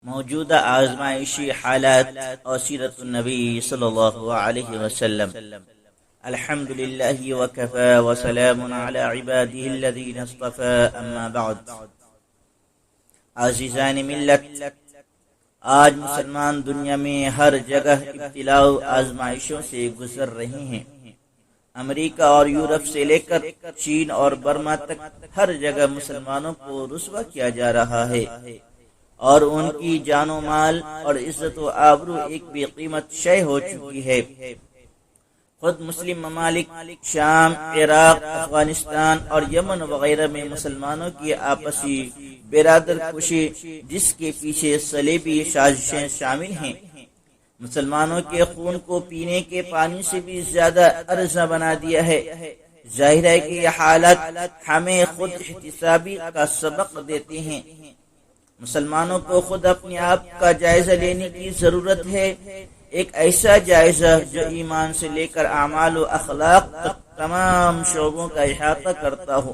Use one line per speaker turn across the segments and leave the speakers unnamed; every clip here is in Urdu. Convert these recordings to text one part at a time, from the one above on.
موجودہ آزمائشی حالات اور سیرت النبی صلی اللہ علیہ وسلم۔ الحمدللہ وکفى وسلام علی عباده الذین اصطفى، اما بعد۔ عزیزان ملت، آج مسلمان دنیا میں ہر جگہ ابتلاء و آزمائشوں سے گزر رہے ہیں۔ امریکہ اور یورپ سے لے کر چین اور برما تک ہر جگہ مسلمانوں کو رسوا کیا جا رہا ہے، اور ان کی جان و مال اور عزت و آبرو ایک بے قیمت شے ہو چکی ہے۔ خود مسلم ممالک شام، عراق، افغانستان اور یمن وغیرہ میں مسلمانوں کی آپسی برادر کشی، جس کے پیچھے صلیبی سازشیں شامل ہیں، مسلمانوں کے خون کو پینے کے پانی سے بھی زیادہ ارزاں بنا دیا ہے۔ ظاہر ہے کہ یہ حالات ہمیں خود احتسابی کا سبق دیتے ہیں۔ مسلمانوں کو خود اپنے آپ کا جائزہ لینے کی ضرورت ہے، ایک ایسا جائزہ جو ایمان سے لے کر اعمال و اخلاق تک تمام شعبوں کا احاطہ کرتا ہو،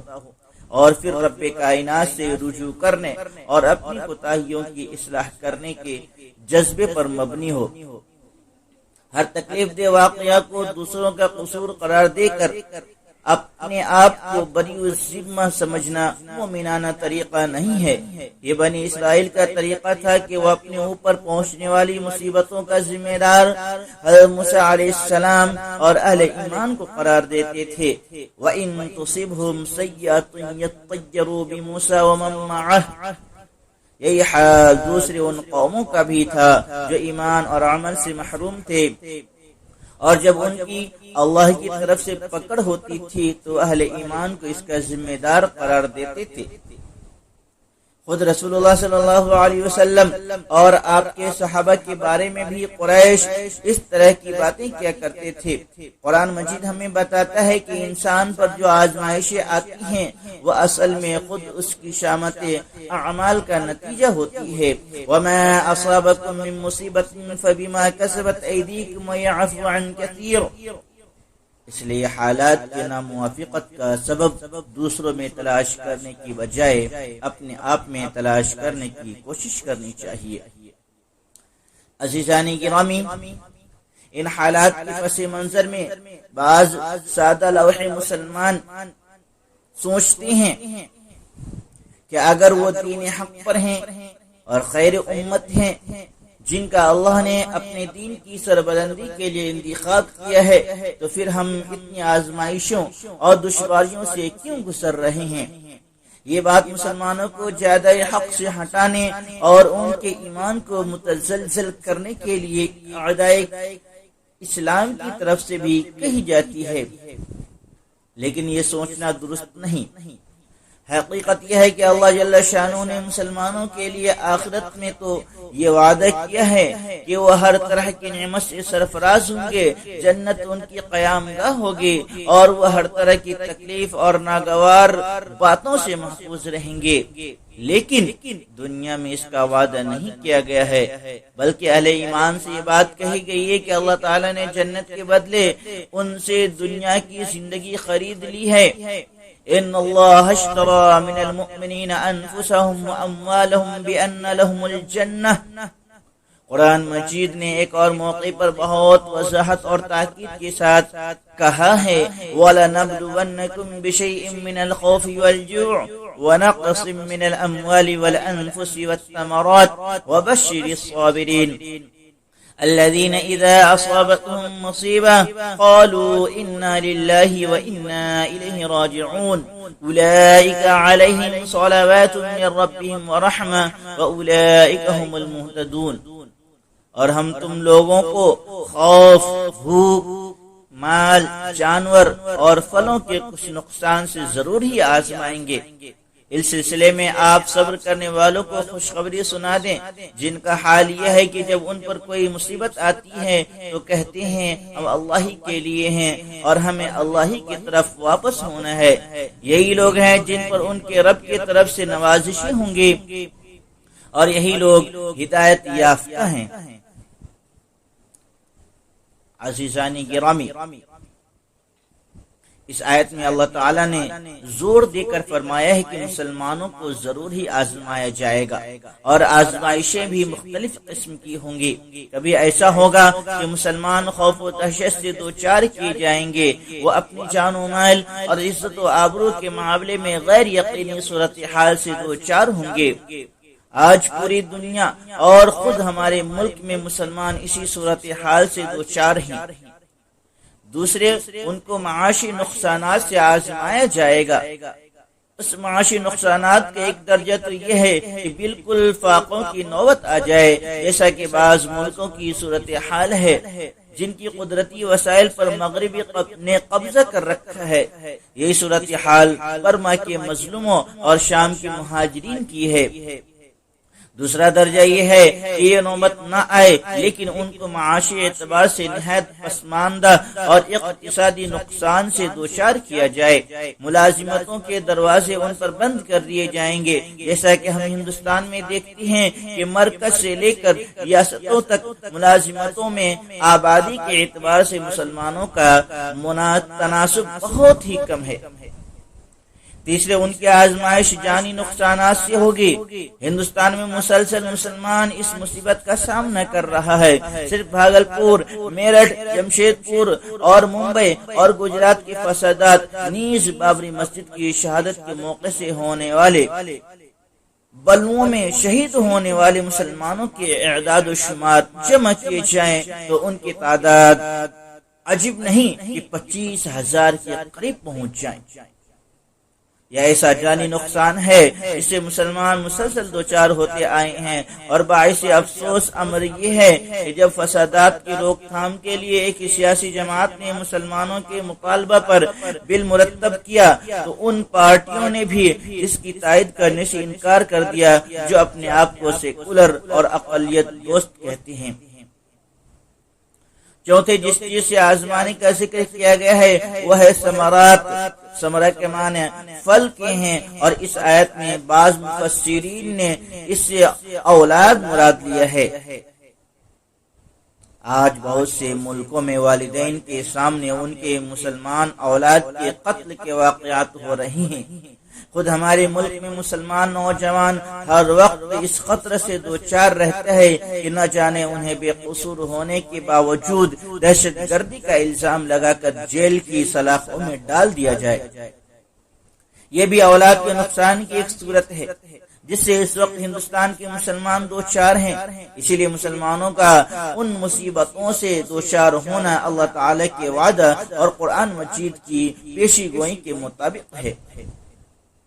اور پھر رب کائنات سے رجوع کرنے اور اپنی کوتاہیوں کی اصلاح کرنے کے جذبے پر مبنی ہو۔ ہر تکلیف دہ واقعہ کو دوسروں کا قصور قرار دے کر اپنے آپ کو بری الذمہ سمجھنا مومنانہ طریقہ نہیں ہے۔ یہ بنی اسرائیل کا طریقہ تھا کہ وہ اپنے اوپر پہنچنے والی مصیبتوں کا ذمہ دار حضرت موسیٰ علیہ السلام اور اہل ایمان کو قرار دیتے تھے۔ وَإِن تُصِبْهُمْ سَيِّئَةٌ يَطَّيَّرُوا بِمُوسَىٰ وَمَن مَّعَهُ۔ یہی حال دوسرے ان قوموں کا بھی تھا جو ایمان اور عمل سے محروم تھے، اور جب ان کی اللہ کی طرف سے پکڑ ہوتی تھی تو اہل ایمان کو اس کا ذمہ دار قرار دیتے تھے۔ خود رسول اللہ صلی اللہ علیہ وسلم اور آپ کے صحابہ کے بارے میں بھی قریش اس طرح کی باتیں کیا کرتے تھے۔ قرآن مجید ہمیں بتاتا ہے کہ انسان پر جو آزمائشیں آتی ہیں وہ اصل میں خود اس کی شامت اعمال کا نتیجہ ہوتی ہے۔ وَمَا أَصَابَكُم مِّن مُّصِيبَةٍ فَبِمَا كَسَبَتْ أَيْدِيكُمْ وَيَعْفُو عَن كَثِيرٍ۔ اس لیے حالات کے ناموافقت کا سبب دوسروں میں تلاش کرنے کی بجائے اپنے آپ میں تلاش کرنے کی کوشش کرنی چاہیے۔ عزیزان گرامی، ان حالات کے پس منظر میں بعض سادہ لوح مسلمان سوچتے ہیں کہ اگر وہ دین حق پر ہیں اور خیر امت ہیں جن کا اللہ نے اپنے دین کی سربلندی کے لیے انتخاب کیا ہے، تو پھر ہم اتنی آزمائشوں اور دشواریوں سے کیوں گزر رہے ہیں؟ یہ بات مسلمانوں کو زیادہ حق سے ہٹانے اور ان کے ایمان کو متزلزل کرنے کے لیے اعدائے اسلام کی طرف سے بھی کہی جاتی ہے، لیکن یہ سوچنا درست نہیں۔ حقیقت یہ ہے کہ اللہ جل شانہ نے مسلمانوں کے لیے آخرت میں تو یہ وعدہ کیا ہے کہ وہ ہر طرح کی نعمت سے سرفراز ہوں گے، جنت ان کی قیام گاہ ہوگی، اور وہ ہر طرح کی تکلیف اور ناگوار باتوں سے محفوظ رہیں گے۔ لیکن دنیا میں اس کا وعدہ نہیں کیا گیا ہے، بلکہ اہل ایمان سے یہ بات کہی گئی ہے کہ اللہ تعالیٰ نے جنت کے بدلے ان سے دنیا کی زندگی خرید لی ہے۔ ان اللہ اشترى من المؤمنین انفسهم واموالهم بان لهم الجنہ۔ قرآن مجید نے ایک اور موقع پر بہت وضاحت اور تاکید کے ساتھ کہا ہے، وَلَنَبْلُوَنَّكُمْ بِشَيْءٍ مِّنَ الْخَوْفِ وَالْجُوعِ وَنَقْصٍ مِّنَ الْأَمْوَالِ وَالْأَنفُسِ وَالثَّمَرَاتِ وَبَشِّرِ الصَّابِرِينَ الذين إذا أصابتهم مصيبة قالوا إنا لله وإنا إليه راجعون أولئك عليهم صلوات من ربهم ورحمة وأولئك هم المهتدون۔ اور ہم تم لوگوں کو خوف، بھوک، مال، جانور اور پھلوں کے کچھ نقصان سے ضرور ہی آزمائیں گے۔ اس سلسلے میں آپ صبر کرنے والوں کو خوشخبری سنا دیں، جن کا حال یہ ہے کہ جب ان پر کوئی مصیبت آتی ہے تو کہتے ہیں ہم اللہ ہی کے لیے ہیں اور ہمیں اللہ ہی کی طرف واپس ہونا ہے۔ یہی لوگ ہیں جن پر ان کے رب کی طرف سے نوازشیں ہوں گی، اور یہی لوگ ہدایت یافتہ ہیں۔ عزیزان گرامی، اس آیت میں اللہ تعالیٰ نے زور دے کر فرمایا ہے کہ مسلمانوں کو ضرور ہی آزمایا جائے گا، اور آزمائشیں بھی مختلف قسم کی ہوں گی۔ کبھی ایسا ہوگا کہ مسلمان خوف و دہشت سے دوچار کیے جائیں گے، وہ اپنی جان و مال اور عزت و آبرو کے معاملے میں غیر یقینی صورتحال سے دوچار ہوں گے۔ آج پوری دنیا اور خود ہمارے ملک میں مسلمان اسی صورتحال سے دوچار ہیں۔ دوسرے، ان کو معاشی نقصانات سے آزمایا جائے گا۔ اس معاشی نقصانات کا ایک درجہ تو یہ ہے کہ بالکل فاقوں کی نوبت آ جائے، جیسا کہ بعض ملکوں کی صورتحال ہے جن کی قدرتی وسائل پر مغربی نے قبضہ کر رکھا ہے۔ یہی صورتحال برما کے مظلوموں اور شام کے مہاجرین کی ہے۔ دوسرا درجہ یہ ہے کہ یہ نوبت نہ آئے، لیکن ان کو معاشی اعتبار سے نہایت پسماندہ اور اقتصادی نقصان سے دوچار کیا جائے۔ ملازمتوں کے دروازے ان پر بند کر دیے جائیں گے، جیسا کہ ہم ہندوستان میں دیکھتے ہیں کہ مرکز سے لے کر ریاستوں تک ملازمتوں میں آبادی کے اعتبار سے مسلمانوں کا تناسب بہت ہی کم ہے۔ تیسرے، ان کی آزمائش جانی نقصانات سے ہوگی۔ ہندوستان میں مسلسل مسلمان اس مصیبت کا سامنا کر رہا ہے۔ صرف بھاگلپور، میرٹھ، جمشید پور اور ممبئی اور گجرات کے فسادات نیز بابری مسجد کی شہادت کے موقع سے ہونے والے بلووں میں شہید ہونے والے مسلمانوں کے اعداد و شمار جمع کیے جائیں تو ان کی تعداد عجیب نہیں کہ 25,000 کے قریب پہنچ جائیں۔ یہ ایسا جانی نقصان ہے جس سے مسلمان مسلسل دوچار ہوتے آئے ہیں، اور باعث افسوس امر یہ ہے کہ جب فسادات کی روک تھام کے لیے ایک سیاسی جماعت نے مسلمانوں کے مطالبہ پر بل مرتب کیا تو ان پارٹیوں نے بھی اس کی تائید کرنے سے انکار کر دیا جو اپنے آپ کو سیکولر اور اقلیت دوست کہتے ہیں۔ چوتھے، جس چیز سے آزمانے کا ذکر کیا گیا ہے وہ ہے ثمرات۔ ثمرہ کے معنی پھل کے ہیں، اور اس آیت میں بعض مفسرین نے اس سے اولاد مراد لیا ہے۔ آج بہت سے ملکوں میں والدین کے سامنے ان کے مسلمان اولاد کے قتل کے واقعات ہو رہے ہیں۔ خود ہمارے ملک میں مسلمان نوجوان ہر وقت اس خطر سے دوچار رہتا ہے کہ نہ جانے انہیں بے قصور ہونے کے باوجود دہشت گردی کا الزام لگا کر جیل کی سلاخوں میں ڈال دیا جائے۔ یہ بھی اولاد کے نقصان کی ایک صورت ہے جس سے اس وقت ہندوستان کے مسلمان دوچار ہیں۔ اسی لیے مسلمانوں کا ان مصیبتوں سے دوچار ہونا اللہ تعالی کے وعدہ اور قرآن مجید کی پیشی گوئی کے مطابق ہے،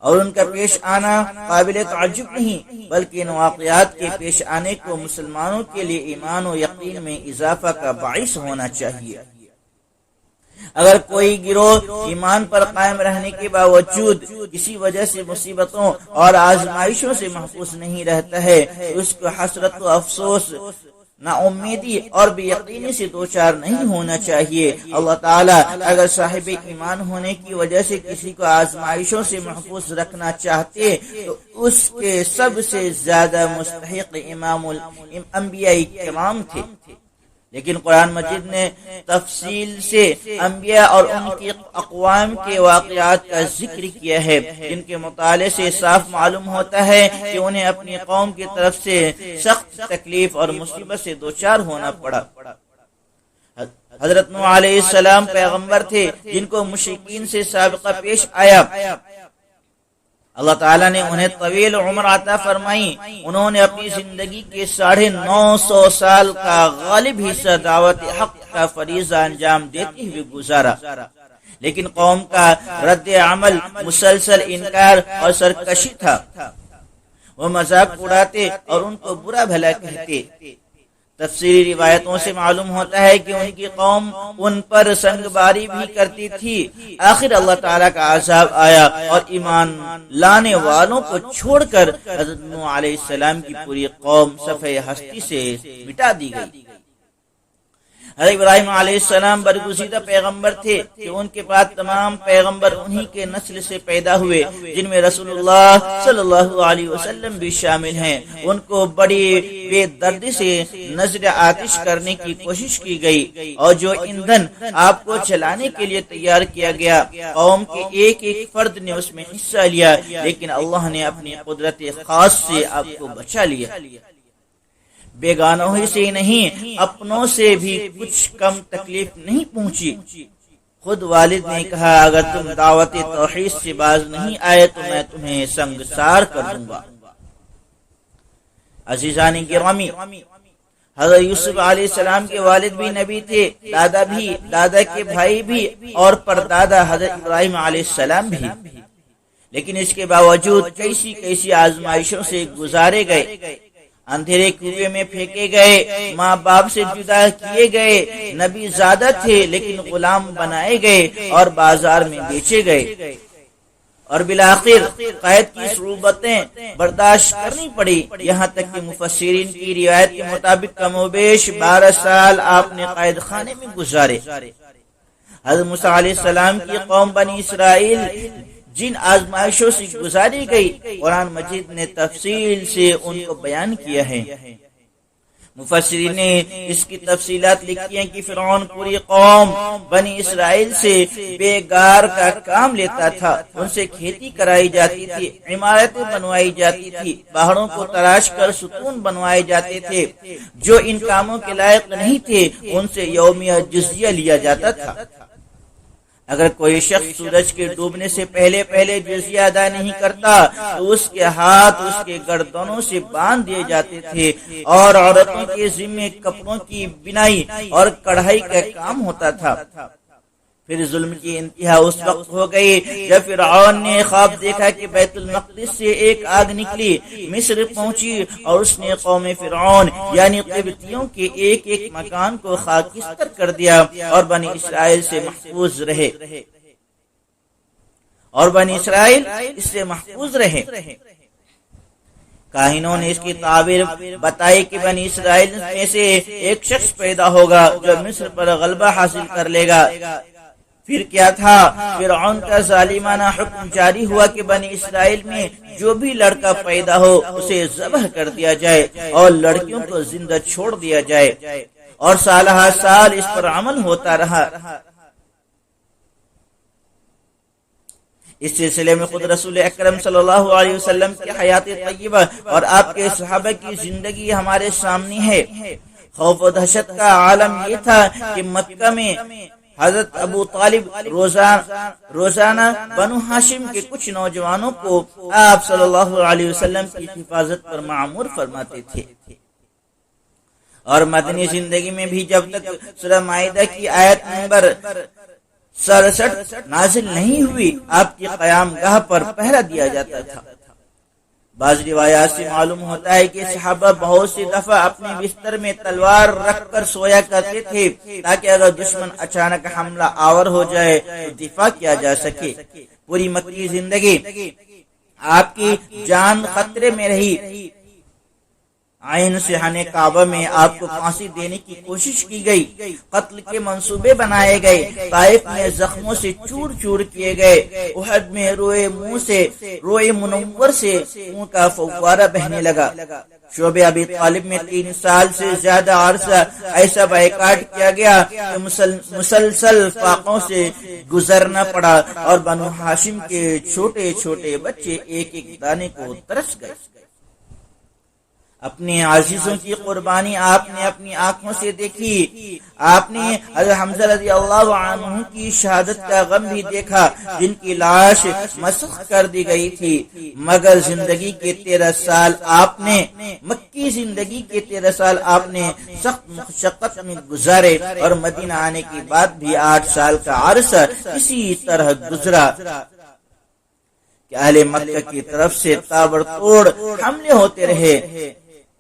اور ان کا پیش آنا قابل تعجب نہیں بلکہ ان واقعات کے پیش آنے کو مسلمانوں کے لیے ایمان و یقین میں اضافہ کا باعث ہونا چاہیے۔ اگر کوئی گروہ ایمان پر قائم رہنے کے باوجود کسی وجہ سے مصیبتوں اور آزمائشوں سے محفوظ نہیں رہتا ہے تو اس کو حسرت و افسوس، نا امیدی اور بے یقینی سے دوچار نہیں ہونا چاہیے۔ اللہ تعالیٰ اگر صاحب ایمان ہونے کی وجہ سے کسی کو آزمائشوں سے محفوظ رکھنا چاہتے تو اس کے سب سے زیادہ مستحق امام الانبیاء کرام تھے، لیکن قرآن مجید نے تفصیل سے انبیاء اور ان کی اقوام کے واقعات کا ذکر کیا ہے، جن کے مطالعے سے صاف معلوم ہوتا ہے کہ انہیں اپنی قوم کی طرف سے سخت تکلیف اور مصیبت سے دوچار ہونا پڑا۔ حضرت نوح علیہ السلام پیغمبر تھے جن کو مشرکین سے سابقہ پیش آیا۔ اللہ تعالیٰ نے انہیں طویل عمر عطا فرمائی۔ انہوں نے اپنی زندگی کے 950 سال کا غالب حصہ دعوت حق کا فریضہ انجام دیتے ہوئے گزارا، لیکن قوم کا رد عمل مسلسل انکار اور سرکشی تھا۔ وہ مذاق اڑاتے اور ان کو برا بھلا کہتے۔ تفسیری روایتوں سے معلوم ہوتا ہے کہ ان کی قوم ان پر سنگ باری بھی کرتی تھی۔ آخر اللہ تعالیٰ کا عذاب آیا اور ایمان لانے والوں کو چھوڑ کر حضرت نوح علیہ السلام کی پوری قوم صفحہ ہستی سے مٹا دی گئی۔ حضرت ابراہیم علیہ السلام برگزیدہ پیغمبر تھے کہ ان کے بعد تمام پیغمبر انہی کے نسل سے پیدا ہوئے، جن میں رسول اللہ صلی اللہ علیہ وسلم بھی شامل ہیں۔ ان کو بڑی بے دردی سے نذر آتش کرنے کی کوشش کی گئی، اور جو ایندھن آپ کو جلانے کے لیے تیار کیا گیا، قوم کے ایک ایک فرد نے اس میں حصہ لیا، لیکن اللہ نے اپنی قدرت خاص سے آپ کو بچا لیا۔ بیگانوں ہی سے نہیں، اپنوں سے بھی کچھ کم تکلیف نہیں پہنچی۔ خود والد نے کہا اگر تم دعوت توحید سے باز نہیں آئے تو میں تمہیں سنگسار کر دوں گا۔ عزیزان گرامی، حضرت یوسف علیہ السلام کے والد بھی نبی تھے، دادا بھی، دادا کے بھائی بھی، اور پردادا حضرت ابراہیم علیہ السلام بھی، لیکن اس کے باوجود کیسی آزمائشوں سے گزارے گئے۔ اندھیرے کنویں میں پھینکے گئے، ماں باپ سے جدا کیے گئے، نبی زیادہ تھے لیکن غلام بنائے گئے اور بازار میں بیچے گئے، اور بالآخر قید کی صعوبتیں برداشت کرنی پڑی، یہاں تک کہ مفسرین کی روایت کے مطابق کم و بیش 12 سال آپ نے قید خانے میں گزارے۔ حضرت موسیٰ علیہ السلام کی قوم بنی اسرائیل جن آزمائشوں سے گزاری گئی، قرآن مجید نے تفصیل سے ان کو بیان کیا ہے۔ مفسرین نے اس کی تفصیلات لکھی ہیں کہ فرعون پوری قوم بنی اسرائیل سے بیگار کا کام لیتا تھا، ان سے کھیتی کرائی جاتی تھی، عمارتیں بنوائی جاتی تھی، پہاڑوں کو تراش کر ستون بنوائے جاتے تھے، جو ان کاموں کے لائق نہیں تھے ان سے یومیہ جزیہ لیا جاتا تھا۔ اگر کوئی شخص سورج کے ڈوبنے سے پہلے جزیہ ادا نہیں کرتا تو اس کے ہاتھ اس کے گردنوں سے باندھ دیے جاتے تھے، اور عورتوں کے ذمے کپڑوں کی بنائی اور کڑھائی کا کام ہوتا تھا۔ پھر ظلم کی انتہا اس وقت ہو گئی جب فرعون نے خواب دیکھا کہ بیت المقدس سے ایک آگ نکلی، مصر پہنچی، اور اس نے قوم فرعون یعنی قبطیوں کے ایک ایک مکان کو خاکستر کر دیا، اور بنی اسرائیل سے محفوظ رہے۔ کاہنوں نے اس کی تعبیر بتائی کہ بنی اسرائیل میں سے ایک شخص پیدا ہوگا جو مصر پر غلبہ حاصل کر لے گا۔ پھر کیا تھا؟ فرعون کا ظالمانہ حکم جاری ہوا کہ بنی اسرائیل میں جو بھی لڑکا پیدا ہو اسے ذبح کر دیا جائے اور لڑکیوں کو زندہ چھوڑ دیا جائے، اور سالہ سال اس پر عمل ہوتا رہا۔ اس سلسلے میں خود رسول اکرم صلی اللہ علیہ وسلم کی حیات طیبہ اور آپ کے صحابہ کی زندگی ہمارے سامنے ہے۔ خوف و دہشت کا عالم یہ تھا کہ مکہ میں حضرت ابو طالب روزانہ بنو ہاشم کے کچھ نوجوانوں کو آپ صلی اللہ علیہ وسلم کی حفاظت پر معمور فرماتے تھے، اور مدنی زندگی میں بھی جب تک سورہ مائدہ کی آیت نمبر 67 نازل نہیں ہوئی آپ کی قیام گاہ پر پہرا دیا جاتا تھا۔ بعض روایات سے معلوم ہوتا ہے کہ صحابہ بہت سی دفعہ اپنے بستر میں تلوار رکھ کر سویا کرتے تھے تاکہ اگر دشمن اچانک حملہ آور ہو جائے تو دفاع کیا جا سکے۔ پوری مکی زندگی آپ کی جان خطرے میں رہی۔ عین سہانے کعبہ میں آپ کو پھانسی دینے کی کوشش کی گئی، قتل کے منصوبے بنائے گئے، طائف میں زخموں سے چور چور کیے گئے، احد میں روئے منور سے خون کا فوارہ بہنے لگا۔ شعبہ ابی طالب میں 3 سال سے زیادہ عرصہ ایسا بائیکاٹ کیا گیا کہ مسلسل فاقوں سے گزرنا پڑا، اور بنو ہاشم کے چھوٹے چھوٹے بچے ایک ایک دانے کو ترس گئے۔ اپنے عزیزوں کی قربانی آپ نے اپنی آنکھوں سے دیکھی۔ آپ نے حضرت حمزہ رضی اللہ عنہ کی شہادت کا غم بھی دیکھا، جن کی لاش مسخ کر دی گئی تھی، مگر زندگی کے 13 سال آپ نے سخت مشقت میں گزارے، اور مدینہ آنے کے بعد بھی 8 سال کا عرصہ اسی طرح گزرا کہ اہل مکہ کی طرف سے تابڑتوڑ حملے ہوتے رہے۔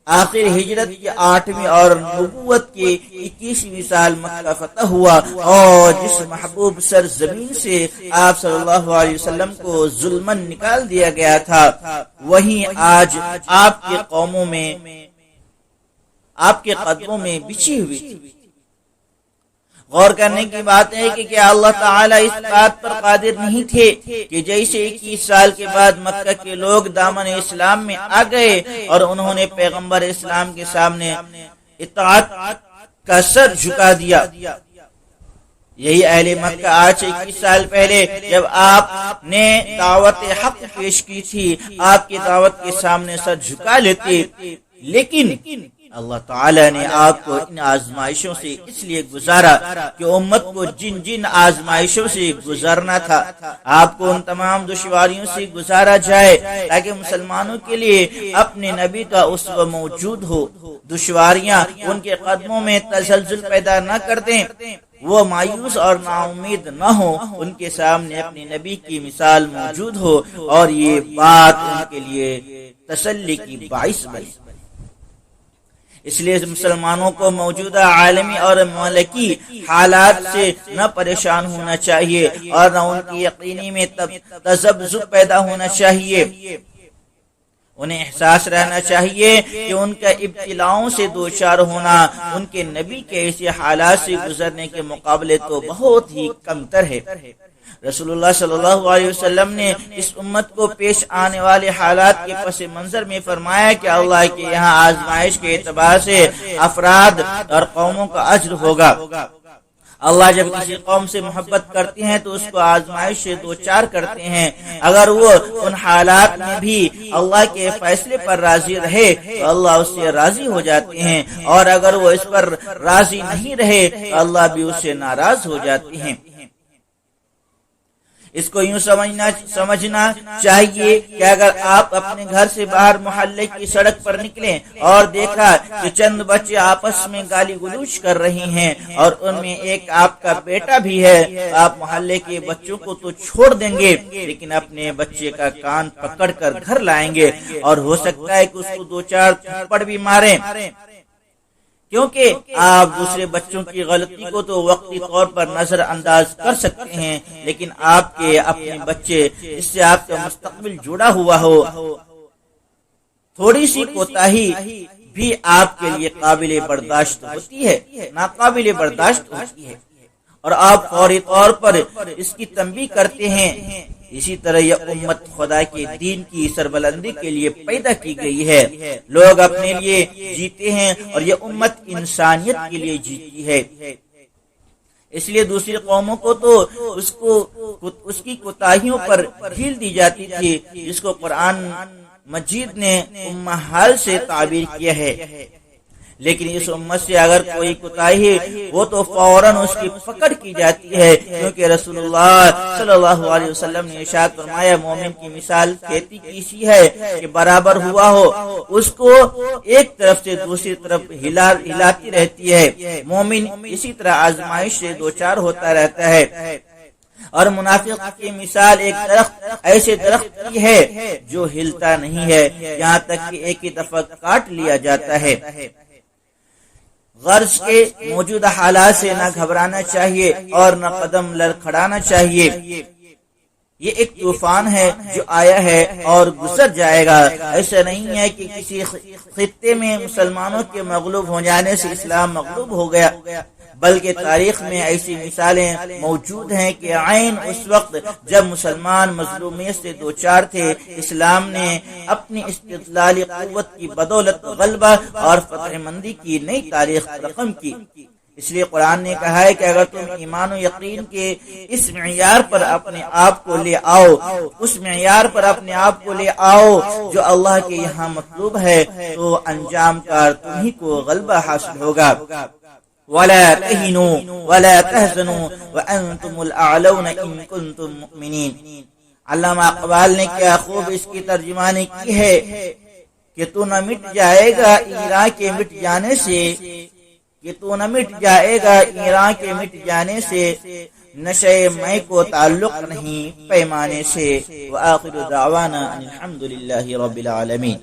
آخر ہجرت کی 8ویں اور نبوت کے 21ویں سال مکہ فتح ہوا، اور جس محبوب سرزمین سے آپ صلی اللہ علیہ وسلم کو ظلمن نکال دیا گیا تھا، وہیں آج آپ کے قوموں میں آپ کے قدموں میں بچھی ہوئی تھی۔ غور کرنے کی بات ہے کہ کیا اللہ تعالیٰ اس بات پر قادر نہیں تھے کہ جیسے 21 سال کے بعد مکہ کے لوگ دامن اسلام میں آ گئے اور انہوں نے پیغمبر اسلام کے سامنے اطاعت کا سر جھکا دیا. یہی اہل مکہ آج سے 21 سال پہلے جب آپ نے دعوت حق پیش کی تھی آپ کی دعوت کے سامنے سر جھکا لیتے، لیکن اللہ تعالیٰ نے آپ کو ان آزمائشوں سے اس لیے گزارا کہ امت کو جن جن آزمائشوں سے گزرنا تھا آپ کو ان تمام دشواریوں سے گزارا جائے تاکہ مسلمانوں کے لیے اپنے نبی کا اسوہ موجود ہو. دشواریاں ان کے قدموں میں تزلزل پیدا نہ کر دیں، وہ مایوس اور نا امید نہ ہو، ان کے سامنے اپنے نبی کی مثال موجود ہو اور یہ بات ان کے لیے تسلی کی باعث بنے. اس لیے مسلمانوں کو موجودہ عالمی اور ملکی حالات سے نہ پریشان ہونا چاہیے اور نہ ان کی یقینی میں تذبذب پیدا ہونا چاہیے. انہیں احساس رہنا چاہیے کہ ان کا ابتلاؤں سے دوچار ہونا ان کے نبی کے ایسے حالات سے گزرنے کے مقابلے تو بہت ہی کمتر ہے. رسول اللہ صلی اللہ علیہ وسلم نے اس امت کو پیش آنے والے حالات کے پس منظر میں فرمایا کہ اللہ کے یہاں آزمائش کے اعتبار سے افراد اور قوموں کا اجر ہوگا. اللہ جب کسی قوم سے محبت کرتے ہیں تو اس کو آزمائش سے دوچار کرتے ہیں. اگر وہ ان حالات میں بھی اللہ کے فیصلے پر راضی رہے تو اللہ اس سے راضی ہو جاتے ہیں، اور اگر وہ اس پر راضی نہیں رہے تو اللہ بھی اس سے ناراض ہو جاتے ہیں. اس کو یوں سمجھنا چاہیے کہ اگر آپ اپنے گھر سے باہر محلے کی سڑک پر نکلیں اور دیکھا کہ چند بچے آپس میں گالی گلوچ کر رہے ہیں اور ان میں ایک آپ کا بیٹا بھی ہے، تو آپ محلے کے بچوں کو تو چھوڑ دیں گے لیکن اپنے بچے کا کان پکڑ کر گھر لائیں گے اور ہو سکتا ہے کہ اس کو 2-4 تھپڑ بھی ماریں، کیونکہ آپ دوسرے بچوں کی غلطی کو تو وقتی طور پر نظر انداز کر سکتے ہیں، لیکن آپ کے اپنے بچے جس سے آپ کا مستقبل جڑا ہوا ہو، تھوڑی سی کوتاہی بھی آپ کے لیے قابل برداشت ہوتی ہے، ناقابل برداشت ہوتی ہے، اور آپ فوری طور پر اس کی تنبیہ کرتے ہیں. اسی طرح یہ امت خدا کے دین کی سربلندی کے لیے پیدا کی گئی ہے. لوگ اپنے لیے جیتے ہیں اور یہ امت انسانیت کے لیے جیتی ہے. اس لیے دوسری قوموں کو تو اس کی کوتاہیوں پر ڈھیل دی جاتی تھی، جس کو قرآن مجید نے امہال سے تعبیر کیا ہے. لیکن اس امت سے اگر کوئی کوتاہی وہ تو فوراً اس کی پکڑ کی جاتی ہے، کیونکہ رسول اللہ صلی اللہ علیہ وسلم نے ارشاد فرمایا مومن کی مثال کھیتی کی سی ہے کہ برابر ہوا ہو، اس کو ایک طرف سے دوسری طرف ہلاتی رہتی ہے. مومن اسی طرح آزمائش سے دوچار ہوتا رہتا ہے. اور منافق کی مثال ایک درخت ایسے درخت کی ہے جو ہلتا نہیں ہے یہاں تک کہ ایک ہی دفعہ کاٹ لیا جاتا ہے. غرض کے موجودہ حالات سے نہ گھبرانا چاہیے اور نہ قدم لڑکھڑانا چاہیے. یہ ایک طوفان ہے جو آیا ہے اور گزر جائے گا. ایسا نہیں ہے کہ کسی خطے میں مسلمانوں کے مغلوب ہو جانے سے اسلام مغلوب ہو گیا، بلکہ تاریخ میں ایسی مثالیں موجود ہیں کہ عین اس وقت جب مسلمان مظلومیت سے دوچار تھے، اسلام نے اپنی استدلالی قوت کی بدولت غلبہ اور فتح مندی کی نئی تاریخ رقم کی. اس لیے قرآن نے کہا ہے کہ اگر تم ایمان و یقین کے اس معیار پر اپنے آپ کو لے آؤ، اس معیار پر اپنے آپ کو لے آؤ جو اللہ کے یہاں مطلوب ہے، تو انجام کار تمہیں کو غلبہ حاصل ہوگا. وَلَا تَهِنُوا وَلَا تَحْزَنُوا وَأَنْتُمُ الْأَعْلَوْنَ إِن كُنتُم مُؤْمِنِينَ. علامہ اقبال نے کیا خوب اس کی ترجمانی کی ہے کہ تو نہ مٹ جائے گا ایران کے مٹ جانے سے، کہ تو نہ مٹ جائے گا ایران کے مٹ جانے سے، نشے میں کو تعلق نہیں پیمانے سے. وآخر دعوانا ان الحمد للہ رب العالمین.